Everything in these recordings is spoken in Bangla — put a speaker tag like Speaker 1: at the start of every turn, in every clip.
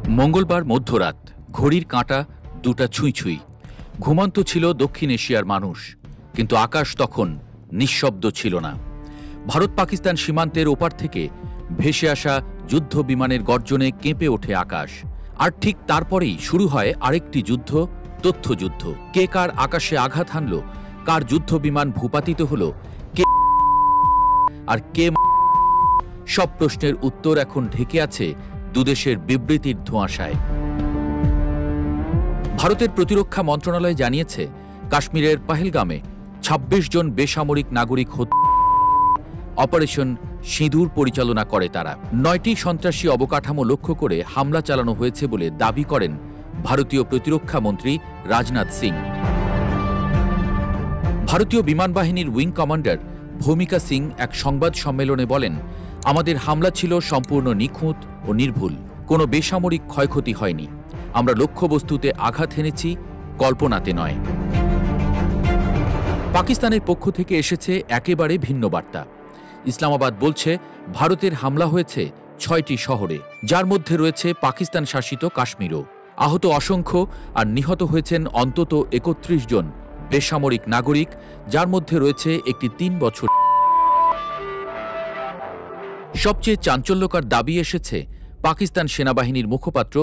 Speaker 1: মঙ্গলবার মধ্যরাত, ঘড়ির কাঁটা দুটা ছুঁই ছুঁই। ঘুমন্ত ছিল দক্ষিণ এশিয়ার মানুষ, কিন্তু আকাশ তখন নিঃশব্দ ছিল না। ভারত পাকিস্তান সীমান্তের ওপার থেকে ভেসে আসা যুদ্ধ বিমানের গর্জনে কেঁপে ওঠে আকাশ। আর ঠিক তারপরেই শুরু হয় আরেকটি যুদ্ধ, তথ্যযুদ্ধ। কে কার আকাশে আঘাত হানল, কার যুদ্ধ বিমান ভূপাতিত হল, কে আর কে, সব প্রশ্নের উত্তর এখন ঢেকে আছে দুদেশের বিবৃতির ধোঁয়াশায়। ভারতের প্রতিরক্ষা মন্ত্রণালয় জানিয়েছে, কাশ্মীরের পহেলগামে ২৬ জন বেসামরিক নাগরিক অপারেশন সিঁদুর পরিচালনা করে তারা। ৯টি সন্ত্রাসী অবকাঠামো লক্ষ্য করে হামলা চালানো হয়েছে বলে দাবি করেন ভারতীয় প্রতিরক্ষা মন্ত্রী রাজনাথ সিং। ভারতীয় বিমান বাহিনীর উইং কমান্ডার ভূমিকা সিং এক সংবাদ সম্মেলনে বলেন, আমাদের হামলা ছিল সম্পূর্ণ নিখুঁত ও নির্ভুল, কোনো বেসামরিক ক্ষয়ক্ষতি হয়নি। আমরা লক্ষ্যবস্তুতে আঘাত হেনেছি, কল্পনাতে নয়। পাকিস্তানের পক্ষ থেকে এসেছে একেবারে ভিন্ন বার্তা। ইসলামাবাদ বলছে, ভারতের হামলা হয়েছে ৬টি শহরে, যার মধ্যে রয়েছে পাকিস্তান শাসিত কাশ্মীরও। আহত অসংখ্য আর নিহত হয়েছেন অন্তত ৩১ জন বেসামরিক নাগরিক, যার মধ্যে রয়েছে একটি ৩ বছর। সবচেয়ে চাঞ্চল্যকর দাবি এসেছে পাকিস্তান সেনাবাহিনীর মুখপাত্র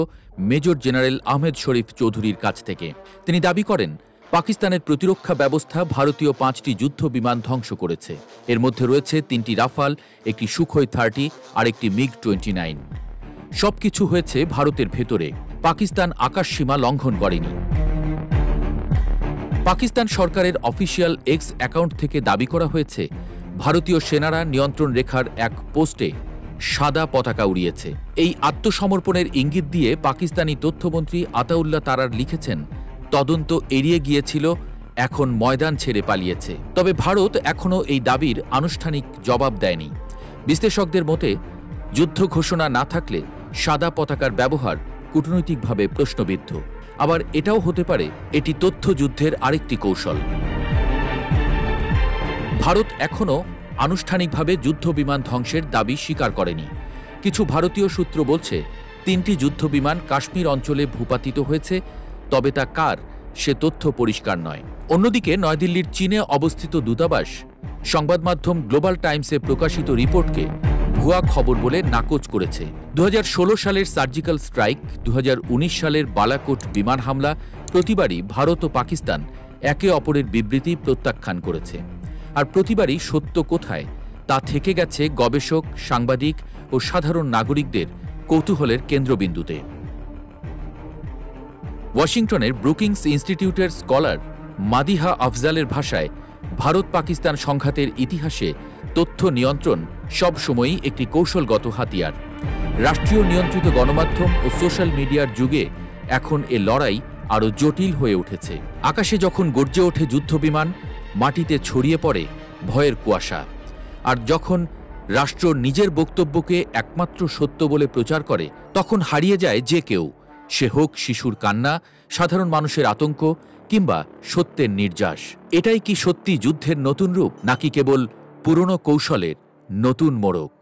Speaker 1: মেজর জেনারেল আহমেদ শরীফ চৌধুরীর কাছ থেকে। তিনি দাবি করেন, পাকিস্তানের প্রতিরক্ষা ব্যবস্থা ভারতীয় ৫টি যুদ্ধ বিমান ধ্বংস করেছে। এর মধ্যে রয়েছে ৩টি রাফাল, একটি সুখোই 30 আর একটি MiG-29। সবকিছু হয়েছে ভারতের ভেতরে, পাকিস্তান আকাশসীমা লঙ্ঘন করেনি। পাকিস্তান সরকারের অফিসিয়াল এক্স অ্যাকাউন্ট থেকে দাবি করা হয়েছে, ভারতীয় সেনারা নিয়ন্ত্রণ রেখার এক পোস্টে সাদা পতাকা উড়িয়েছে। এই আত্মসমর্পণের ইঙ্গিত দিয়ে পাকিস্তানি তথ্যমন্ত্রী আতাউল্লাহ তারার লিখেছেন, তদন্ত এড়িয়ে গিয়েছিল, এখন ময়দান ছেড়ে পালিয়েছে। তবে ভারত এখনও এই দাবির আনুষ্ঠানিক জবাব দেয়নি। বিশ্লেষকদের মতে, যুদ্ধ ঘোষণা না থাকলে সাদা পতাকার ব্যবহার কূটনৈতিকভাবে প্রশ্নবিদ্ধ। আবার এটাও হতে পারে এটি তথ্যযুদ্ধের আরেকটি কৌশল। ভারত এখনও আনুষ্ঠানিকভাবে যুদ্ধ বিমান ধ্বংসের দাবি স্বীকার করেনি। কিছু ভারতীয় সূত্র বলছে, ৩টি যুদ্ধ বিমান কাশ্মীর অঞ্চলে ভূপাতিত হয়েছে, তবে তা কার সে তথ্য পরিষ্কার নয়। অন্যদিকে নয়াদিল্লির চীনে অবস্থিত দূতাবাস সংবাদ মাধ্যম গ্লোবাল টাইমসে প্রকাশিত রিপোর্টকে ভুয়া খবর বলে নাকচ করেছে। ২০১৬ সালের সার্জিক্যাল স্ট্রাইক, ২০১৯ সালের বালাকোট বিমান হামলা, প্রতিবারই ভারত ও পাকিস্তান একে অপরের বিবৃতি প্রত্যাখ্যান করেছে। আর প্রতিবারই সত্য কোথায় তা থেকে গেছে গবেষক, সাংবাদিক ও সাধারণ নাগরিকদের কৌতূহলের কেন্দ্রবিন্দুতে। ওয়াশিংটনের ব্রুকিংস ইনস্টিটিউটের স্কলার মাদিহা আফজালের ভাষায়, ভারত পাকিস্তান সংঘাতের ইতিহাসে তথ্য নিয়ন্ত্রণ সবসময়ই একটি কৌশলগত হাতিয়ার। রাষ্ট্রীয় নিয়ন্ত্রিত গণমাধ্যম ও সোশ্যাল মিডিয়ার যুগে এখন এ লড়াই আরও জটিল হয়ে উঠেছে। আকাশে যখন গর্জে ওঠে যুদ্ধবিমান, মাটিতে ছড়িয়ে পড়ে ভয়ের কুয়াশা। আর যখন রাষ্ট্র নিজের বক্তব্যকে একমাত্র সত্য বলে প্রচার করে, তখন হারিয়ে যায় যে কেউ, সে হোক শিশুর কান্না, সাধারণ মানুষের আতঙ্ক কিংবা সত্যের নির্যাস। এটাই কি সত্যি যুদ্ধের নতুন রূপ, নাকি কেবল পুরনো কৌশলের নতুন মোড়ক?